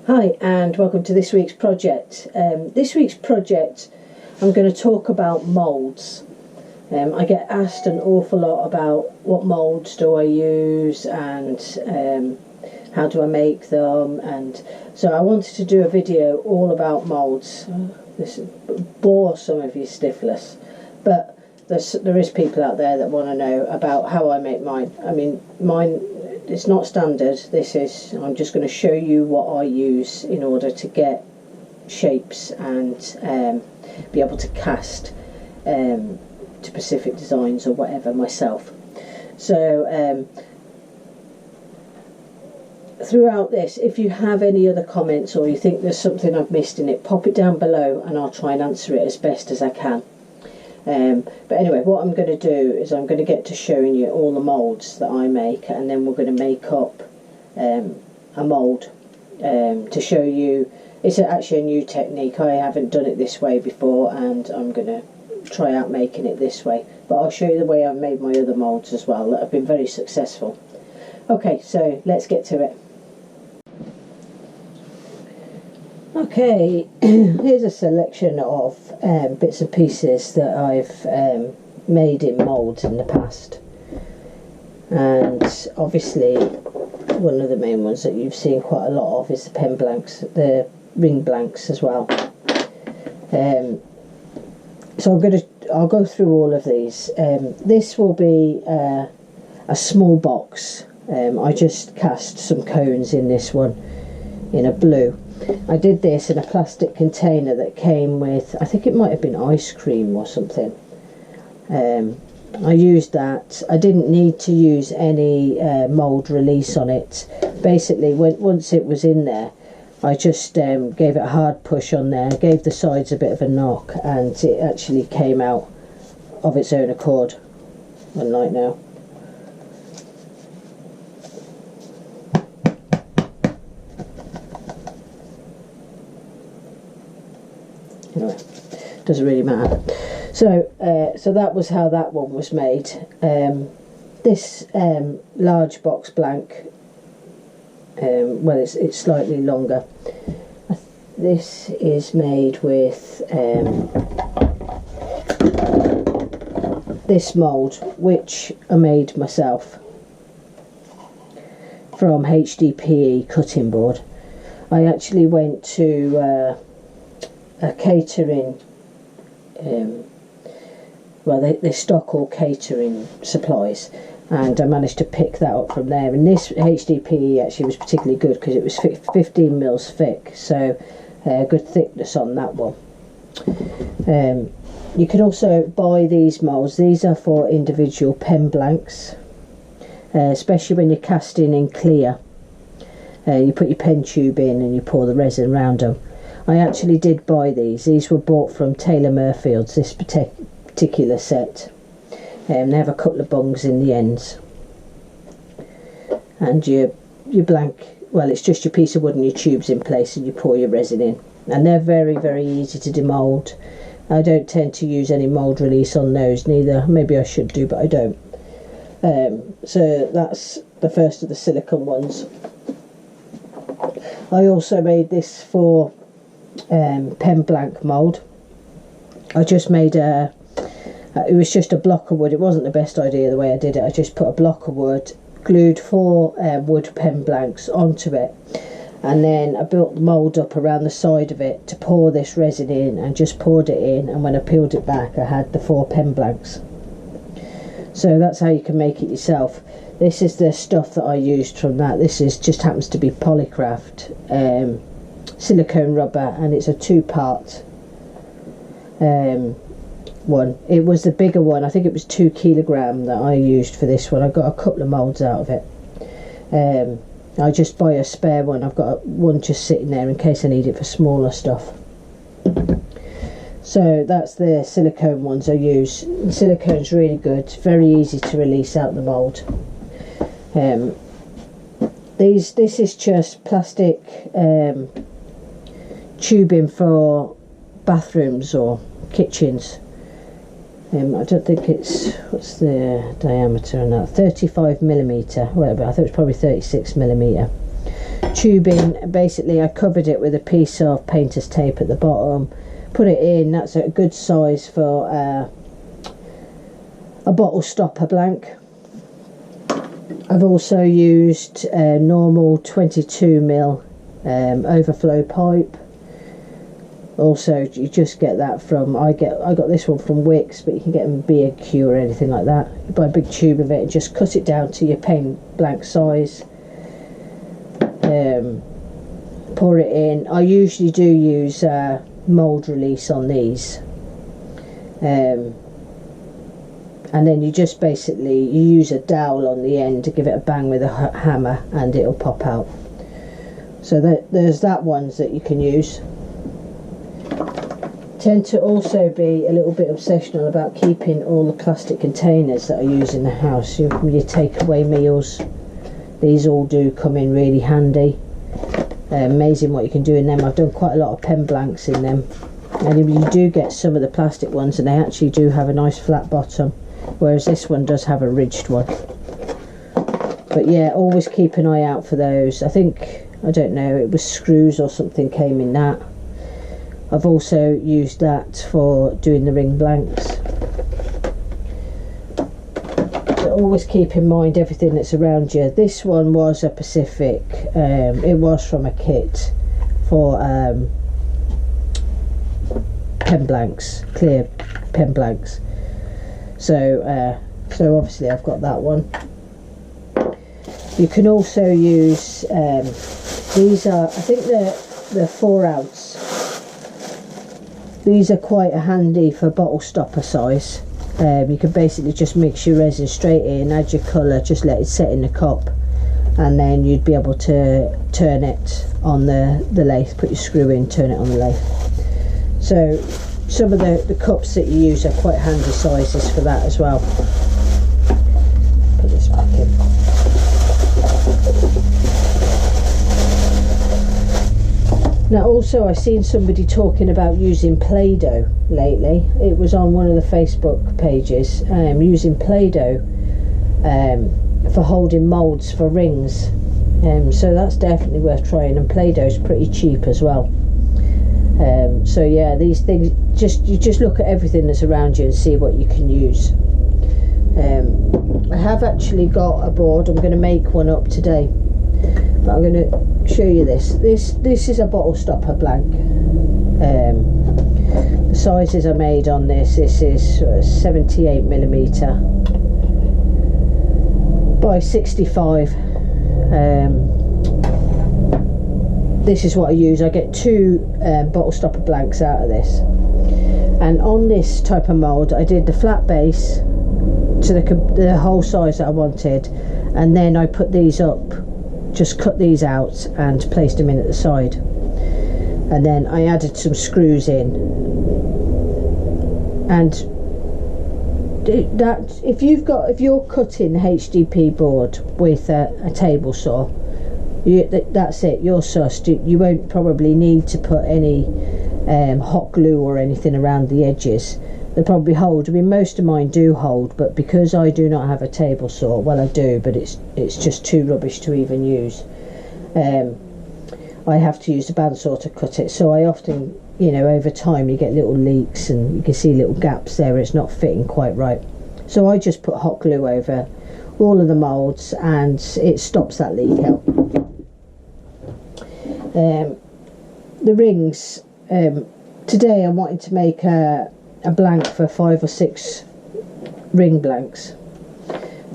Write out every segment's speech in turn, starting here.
Hi and welcome to this week's project. I'm going to talk about moulds. I get asked an awful lot about what moulds do I use and how do I make them, and so I wanted to do a video all about moulds. This bore some of you stiffless, but there is people out there that want to know about how I make mine. I mean, mine, it's not standard. I'm just going to show you what I use in order to get shapes and be able to cast to specific designs or whatever myself. So throughout this, if you have any other comments or you think there's something I've missed in it, pop it down below and I'll try and answer it as best as I can. But anyway, what I'm going to do is I'm going to get to showing you all the moulds that I make, and then we're going to make up a mould to show you. It's actually a new technique. I haven't done it this way before, and I'm going to try out making it this way, but I'll show you the way I've made my other moulds as well that have been very successful. Okay, so let's get to it. Okay, here's a selection of bits and pieces that I've made in moulds in the past, and obviously one of the main ones that you've seen quite a lot of is the pen blanks, the ring blanks as well. So I'll go through all of these. This will be a small box. I just cast some cones in this one in a blue. I did this in a plastic container that came with, I think it might have been ice cream or something. I used that. I didn't need to use any mould release on it. Basically, once it was in there, I just gave it a hard push on there, gave the sides a bit of a knock, and it actually came out of its own accord, unlike now. Anyway, doesn't really matter. So that was how that one was made. This large box blank, well, it's slightly longer. This is made with this mould, which I made myself from HDPE cutting board. I actually went to a catering, well, they stock all catering supplies, and I managed to pick that up from there. And this HDPE actually was particularly good because it was 15 mils thick, so good thickness on that one. You can also buy these moulds. These are for individual pen blanks, especially when you're casting in clear. You put your pen tube in and you pour the resin around them. I actually did buy these. These were bought from Taylor Murfield's, this particular set. They have a couple of bungs in the ends. And your blank, well, it's just your piece of wood and your tubes in place, and you pour your resin in. And they're very, very easy to demould. I don't tend to use any mould release on those, neither. Maybe I should do, but I don't. So that's the first of the silicone ones. I also made this for pen blank mould. I just made it was just a block of wood. It wasn't the best idea the way I did it. I just put a block of wood, glued 4 wood pen blanks onto it, and then I built the mould up around the side of it to pour this resin in, and just poured it in, and when I peeled it back I had the 4 pen blanks. So that's how you can make it yourself. This is the stuff that I used from that. This just happens to be Polycraft silicone rubber, and it's a 2-part one. It was the bigger one. I think it was 2 kilogram that I used for this one. I got a couple of moulds out of it. I just buy a spare one. I've got one just sitting there in case I need it for smaller stuff. So that's the silicone ones I use. Silicone's really good, very easy to release out the mould. This is just plastic tubing for bathrooms or kitchens. I don't think it's, what's the diameter on that, 35mm, whatever, I think it's probably 36mm. tubing. Basically I covered it with a piece of painter's tape at the bottom, put it in. That's a good size for a bottle stopper blank. I've also used a normal 22mm overflow pipe. Also, you just get that from, I got this one from Wix, but you can get them B&Q or anything like that. You buy a big tube of it and just cut it down to your paint blank size. Pour it in. I usually do use mould release on these. And then you just basically, you use a dowel on the end to give it a bang with a hammer and it'll pop out. So there's that ones that you can use. Tend to also be a little bit obsessional about keeping all the plastic containers that I use in the house. Your takeaway meals, these all do come in really handy. Amazing what you can do in them. I've done quite a lot of pen blanks in them, and you do get some of the plastic ones and they actually do have a nice flat bottom, whereas this one does have a ridged one. But yeah, always keep an eye out for those. I don't know, it was screws or something came in that. I've also used that for doing the ring blanks. But always keep in mind everything that's around you. This one was a Pacific, it was from a kit for pen blanks, clear pen blanks. So obviously I've got that one. You can also use, these are, I think they're 4 ounce. These are quite handy for bottle stopper size. You can basically just mix your resin straight in, add your colour, just let it set in the cup, and then you'd be able to turn it on the lathe, put your screw in, turn it on the lathe. So some of the cups that you use are quite handy sizes for that as well. Put this back in. Now also I've seen somebody talking about using Play-Doh lately. It was on one of the Facebook pages, using Play-Doh for holding moulds for rings. So that's definitely worth trying, and Play-Doh's pretty cheap as well. So yeah, these things, you just look at everything that's around you and see what you can use. I have actually got a board. I'm going to make one up today, but I'm going to show you this. This is a bottle stopper blank. The sizes are made on this. This is 78mm by 65. This is what I use. I get 2 bottle stopper blanks out of this, and on this type of mould I did the flat base to the whole size that I wanted, and then I put these up, just cut these out and placed them in at the side, and then I added some screws in. And that, if you're cutting HDPE board with a table saw, that's it, you're sussed. You won't probably need to put any hot glue or anything around the edges. They probably hold. I mean, most of mine do hold, but because I do not have a table saw, well, I do, but it's just too rubbish to even use. I have to use the bandsaw to cut it, so I often, over time you get little leaks and you can see little gaps there where it's not fitting quite right. So I just put hot glue over all of the moulds and it stops that leak out. The rings, today I'm wanting to make a blank for 5 or 6 ring blanks.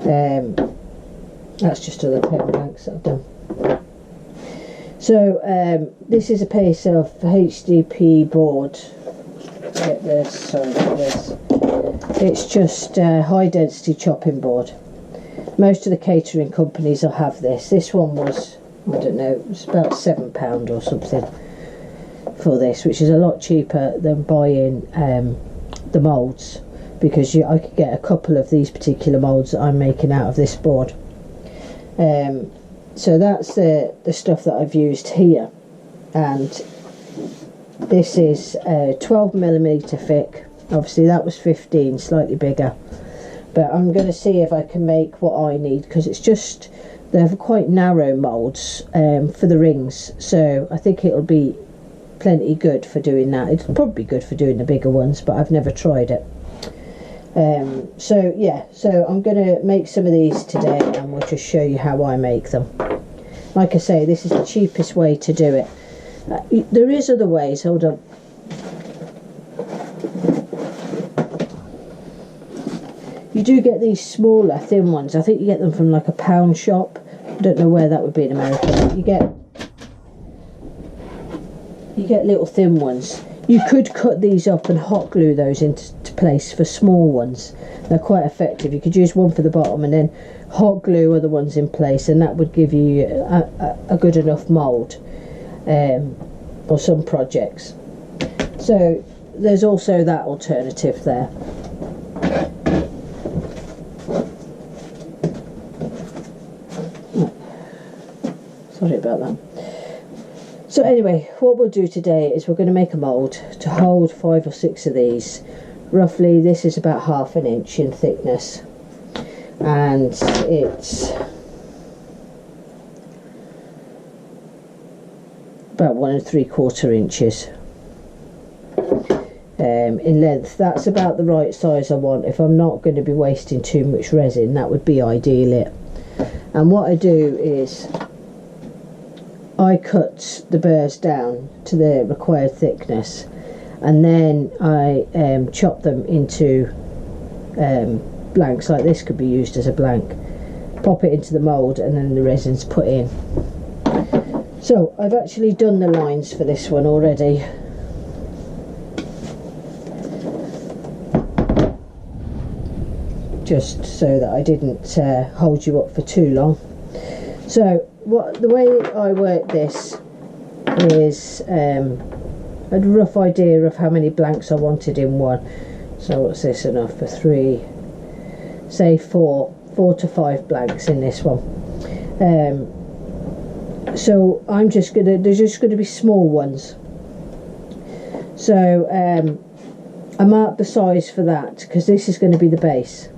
That's just other pen blanks that I've done. So this is a piece of HDPE board. Get this, sorry about this. It's just high density chopping board. Most of the catering companies will have this. This one was, I don't know, it was about £7 or something for this, which is a lot cheaper than buying the moulds, because I could get a couple of these particular moulds that I'm making out of this board. So that's the stuff that I've used here, and this is 12mm thick. Obviously that was 15, slightly bigger, but I'm going to see if I can make what I need, because it's just They're quite narrow moulds for the rings, so I think it'll be plenty good for doing that. It's probably good for doing the bigger ones, but I've never tried it. So yeah, so I'm going to make some of these today, and we'll just show you how I make them. Like I say, this is the cheapest way to do it. There is other ways. Hold on. You do get these smaller thin ones. I think you get them from like a pound shop. I don't know where that would be in America. You get little thin ones. You could cut these up and hot glue those into place for small ones. They're quite effective. You could use one for the bottom and then hot glue other ones in place, and that would give you a good enough mould for some projects. So there's also that alternative there. Sorry about that. So anyway, what we'll do today is we're going to make a mould to hold 5 or 6 of these. Roughly, this is about 1/2 inch in thickness, and it's about 1 3/4 inches in length. That's about the right size I want. If I'm not going to be wasting too much resin, that would be ideal. And what I do is I cut the burrs down to the required thickness, and then I chop them into blanks. Like this could be used as a blank. Pop it into the mould, and then the resin's put in. So I've actually done the lines for this one already. Just so that I didn't hold you up for too long. So the way I work this is a rough idea of how many blanks I wanted in one. So what's this enough for? 3, say 4 to 5 blanks in this one. So there's just gonna be small ones. So I marked the size for that because this is going to be the base.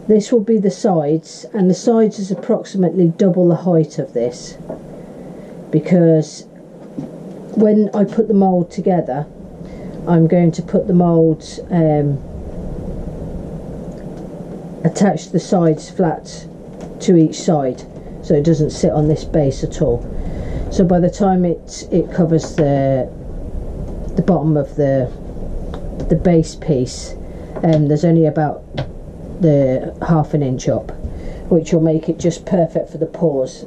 This will be the sides, and the sides is approximately double the height of this, because when I put the mould together, I'm going to put the moulds, attach the sides flat to each side, so it doesn't sit on this base at all. So by the time it covers the bottom of the base piece, there's only about the 1/2 inch up, which will make it just perfect for the pours,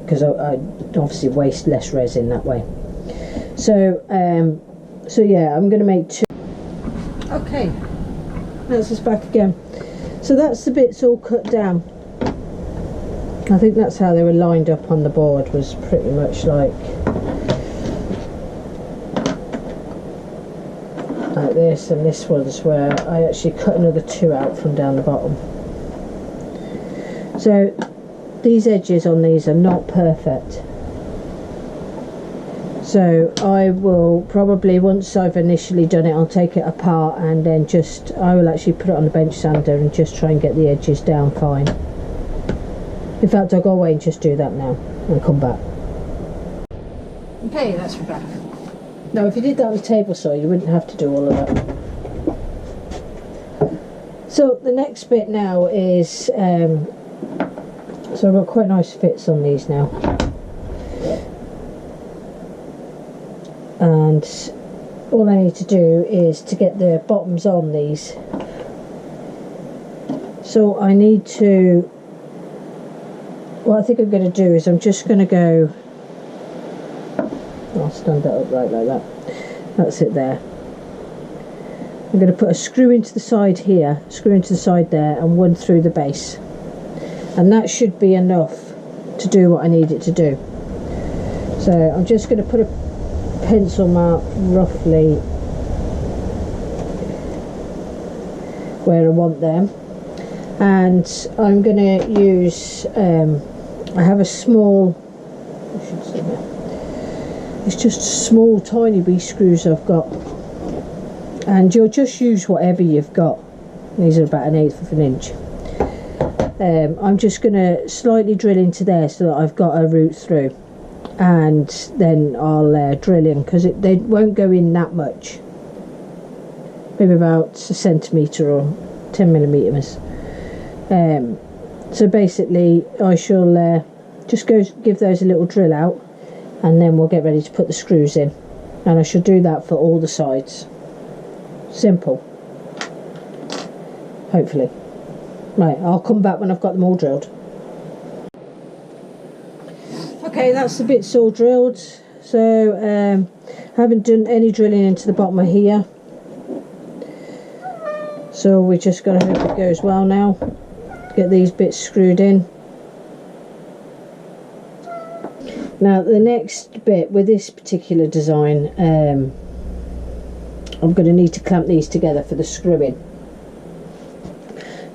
because I obviously waste less resin that way. So so yeah, I'm going to make 2. Okay, that's us back again. So that's the bits all cut down. I think that's how they were lined up on the board, was pretty much like this, and this one's where I actually cut another 2 out from down the bottom. So these edges on these are not perfect, so I will probably, once I've initially done it, I'll take it apart, and then I will actually put it on the bench sander and just try and get the edges down fine. In fact, I'll go away and just do that now and come back. Okay, that's back. Now if you did that on the table saw, you wouldn't have to do all of that. So the next bit now is, so I've got quite nice fits on these now. And all I need to do is to get the bottoms on these. So I need to, what I think I'm going to do is I'm just going to go, I'll stand that up right like that. That's it there. I'm going to put a screw into the side here, screw into the side there, and one through the base. And that should be enough to do what I need it to do. So I'm just going to put a pencil mark roughly where I want them. And I'm going to use, I have a small, it's just small tiny wee screws I've got, and you'll just use whatever you've got. These are about 1/8 of an inch. I'm just going to slightly drill into there so that I've got a route through, and then I'll drill in, because they won't go in that much, maybe about a centimetre or 10 millimetres. So basically I shall just go give those a little drill out, and then we'll get ready to put the screws in, and I shall do that for all the sides. Simple, hopefully. Right, I'll come back when I've got them all drilled. Okay, that's the bits all drilled. So I haven't done any drilling into the bottom of here, so we just got to hope it goes well now. Get these bits screwed in. Now the next bit with this particular design, I'm going to need to clamp these together for the screwing.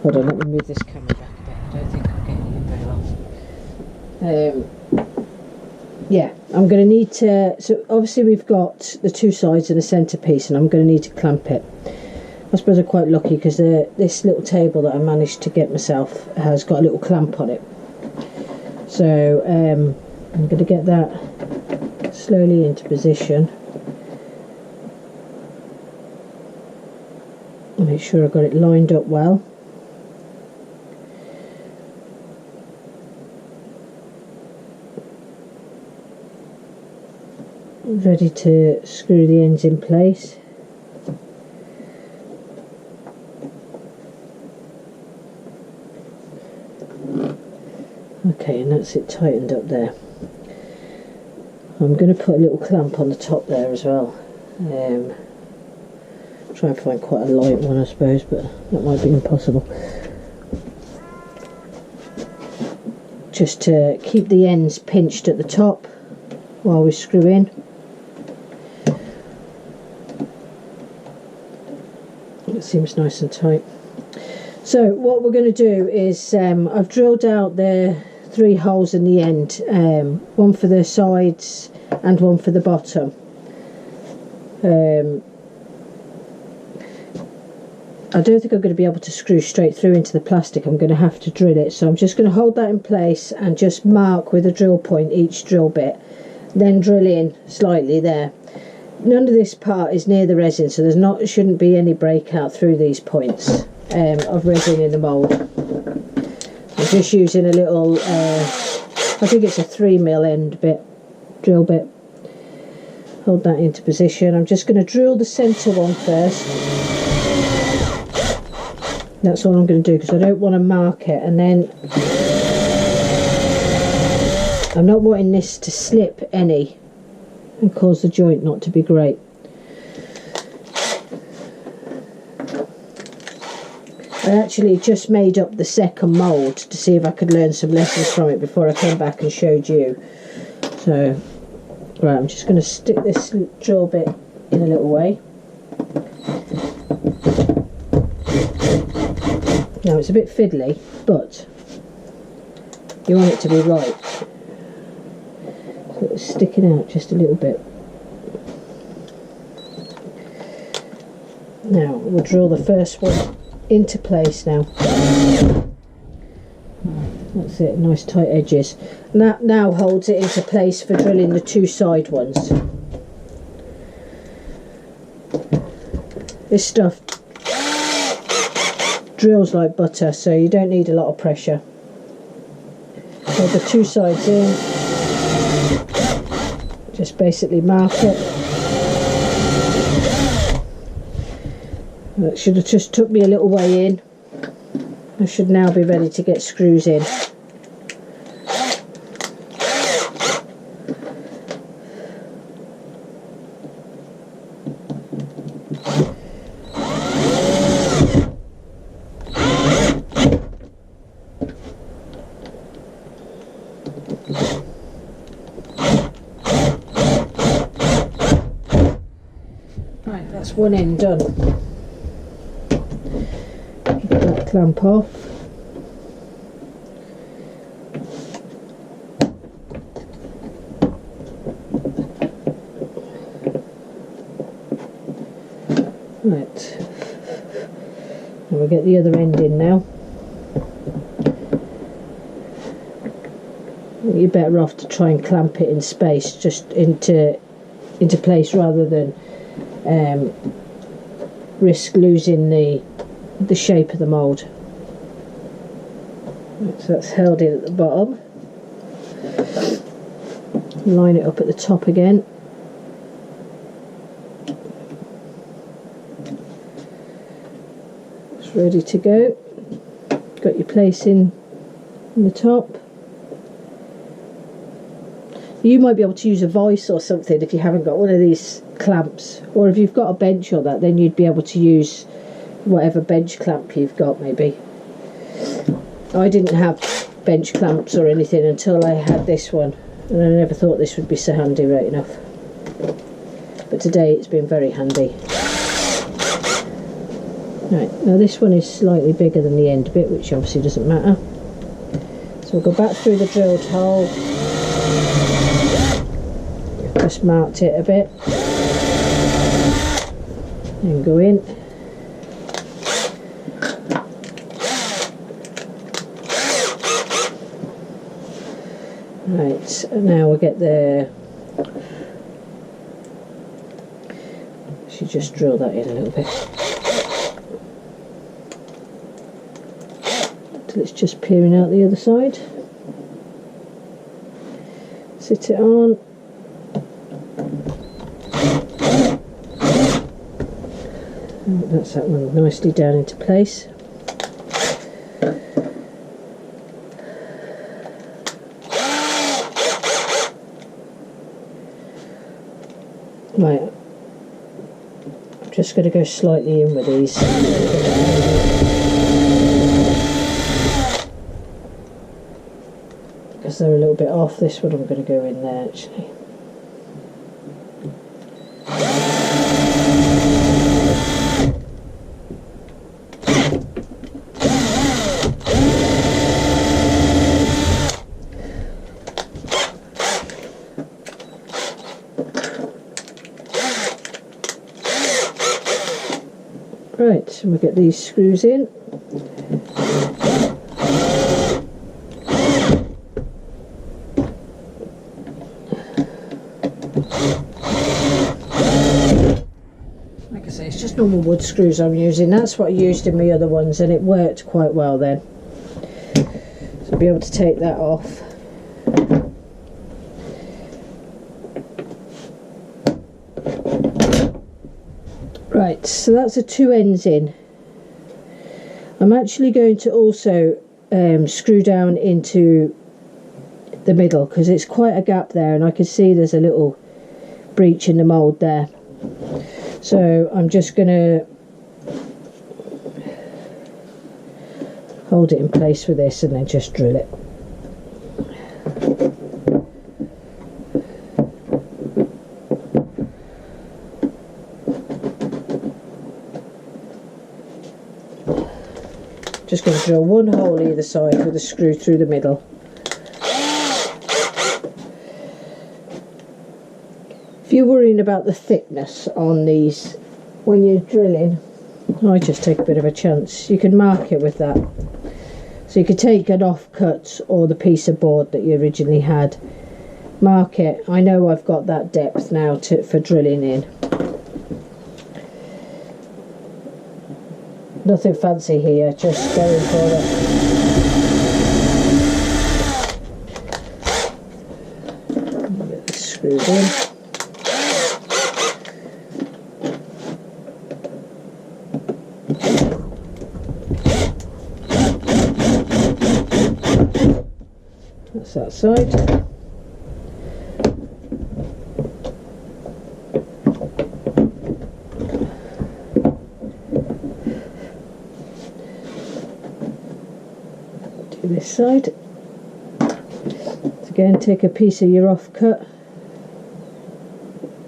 Hold on, let me move this camera back a bit. I don't think I'm getting in very well. Yeah, I'm going to need to, so obviously we've got the two sides and a centrepiece, and I'm going to need to clamp it. I suppose I'm quite lucky because this little table that I managed to get myself has got a little clamp on it. So I'm going to get that slowly into position. Make sure I've got it lined up well. Ready to screw the ends in place. Okay, and that's it tightened up there. I'm going to put a little clamp on the top there as well. Try and find quite a light one, I suppose, but that might be impossible. Just to keep the ends pinched at the top while we screw in. It seems nice and tight. So what we're going to do is I've drilled out the 3 holes in the end, one for the sides and one for the bottom. I don't think I'm going to be able to screw straight through into the plastic. I'm going to have to drill it, so I'm just going to hold that in place and just mark with a drill point each drill bit, then drill in slightly there. None of this part is near the resin, so shouldn't be any breakout through these points of resin in the mould. I'm just using a little, I think it's a 3mm end bit, drill bit. Hold that into position. I'm just going to drill the centre one first. That's all I'm going to do, because I don't want to mark it, and then I'm not wanting this to slip any and cause the joint not to be great. I actually just made up the second mould to see if I could learn some lessons from it before I came back and showed you. So, right, I'm just going to stick this drill bit in a little way. Now it's a bit fiddly, but you want it to be right. So it's sticking out just a little bit. Now we'll drill the first one into place now. That's it, nice tight edges. And that now holds it into place for drilling the 2 side ones. This stuff drills like butter, so you don't need a lot of pressure. Hold the 2 sides in, just basically mark it. That should have just took me a little way in. I should now be ready to get screws in. Right, that's one end done. Get that clamp off. Right, and we'll get the other end in now. you're better off to try and clamp it in space, just into place, rather than risk losing the shape of the mould. So that's held in at the bottom. Line it up at the top again. It's ready to go. Got your place in the top. You might be able to use a vice or something if you haven't got one of these clamps, or if you've got a bench or that, then you'd be able to use whatever bench clamp you've got. Maybe I didn't have bench clamps or anything until I had this one, and I never thought this would be so handy right enough, but today it's been very handy. Right, now this one is slightly bigger than the end bit, which obviously doesn't matter, so we'll go back through the drilled hole. Just marked it a bit and go in. Right, and now we'll get the, should just drill that in a little bit until it's just peering out the other side. Sit it on. That's that one nicely down into place. Right, I'm just going to go slightly in with these. Because they're a little bit off, this one I'm going to go in there actually. Right, so we'll get these screws in. Like I say, it's just normal wood screws I'm using. That's what I used in my other ones, and it worked quite well then. So I'll be able to take that off. Right, so that's the two ends in. I'm actually going to also screw down into the middle, because it's quite a gap there, and I can see there's a little breach in the mould there. So I'm just going to hold it in place with this and then just drill it. Just going to drill one hole either side with a screw through the middle. If you're worrying about the thickness on these when you're drilling, I just take a bit of a chance. You can mark it with that. So you could take an offcut or the piece of board that you originally had, mark it. I know I've got that depth now for drilling in. Nothing fancy here, just going for it. Get this screwed in. That's that side. This side. So again, take a piece of your offcut,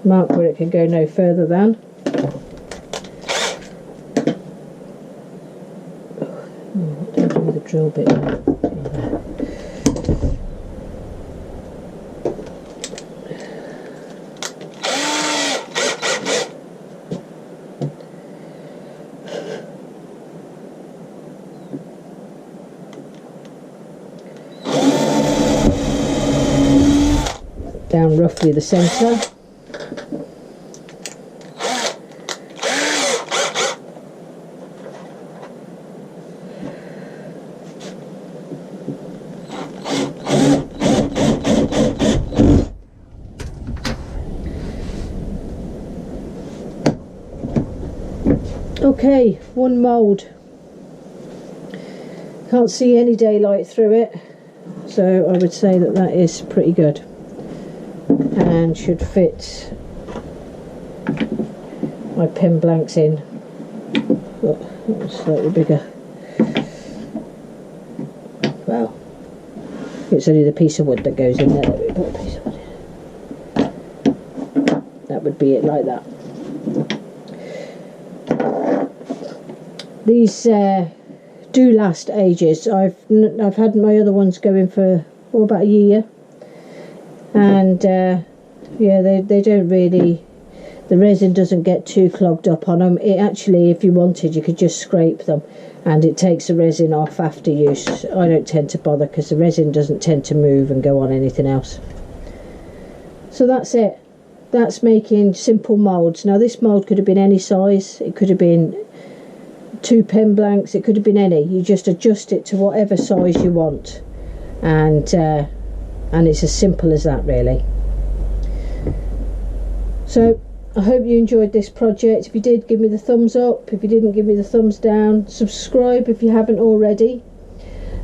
mark where it can go no further than. Don't do the drill bit. down roughly the centre. Okay, one mould. Can't see any daylight through it, so I would say that that is pretty good and should fit my pin blanks in. But slightly bigger. Well, it's only the piece of wood that goes in there that we put a piece of wood in. That would be it, like that. These do last ages. I've had my other ones going for about a year, and yeah, they don't really, the resin doesn't get too clogged up on them. It actually, if you wanted, you could just scrape them and it takes the resin off after use. I don't tend to bother because the resin doesn't tend to move and go on anything else. So that's it. That's making simple moulds. Now this mould could have been any size. It could have been 2 pen blanks, it could have been any. You just adjust it to whatever size you want, and it's as simple as that, really. So I hope you enjoyed this project. If you did, give me the thumbs up. If you didn't, give me the thumbs down. Subscribe if you haven't already,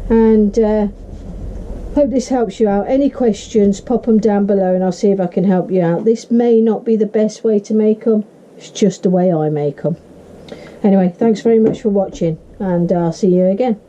and hope this helps you out. Any questions, pop them down below and I'll see if I can help you out. This may not be the best way to make them, it's just the way I make them. Anyway, thanks very much for watching, and I'll see you again.